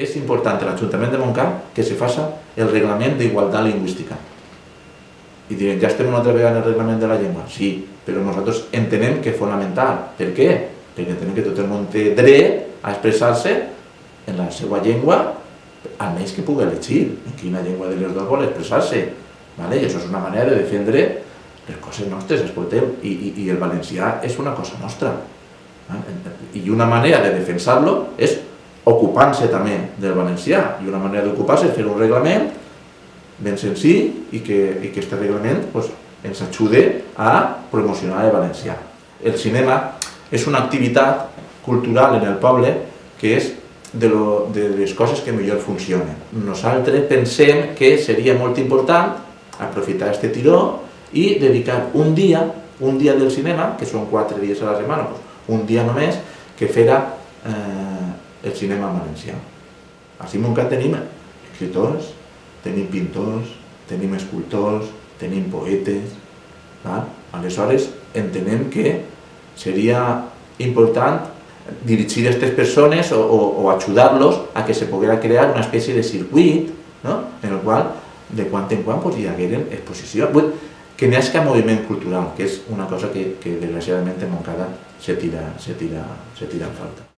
És important a l'Ajuntament de Montcada que se faça el reglament d'igualtat lingüística. I diuen, ja estem una altra vegada en el reglament de la llengua. Sí, però nosaltres entenem que és fonamental. Per què? Perquè entenem que tot el món té dret a expressar-se en la seva llengua, almenys que pugui elegir en quina llengua de les dues vol expressar-se. I això és una manera de defendre les coses nostres, escolteu, i el valencià és una cosa nostra. I una manera de defensar-lo és ocupant-se també del valencià, i una manera d'ocupar-se és fer un reglament ben senzill i que aquest reglament ens ajude a promocionar el valencià. El cinema és una activitat cultural en el poble que és de les coses que millor funcionen. Nosaltres pensem que seria molt important aprofitar aquest tiró i dedicar un dia del cinema, que són 4 dies a la setmana, un dia només, que fera el cinema en valencià. Així a Montcada tenim escriptors, tenim pintors, tenim escultors, tenim poetes. Aleshores entenem que seria important dirigir a aquestes persones o ajudar-los a que se poguera crear una espècie de circuit en el qual de quan en quan hi hagueren exposicions, que n'hi hagi moviment cultural, que és una cosa que desgraciadament en Montcada se tira en falta.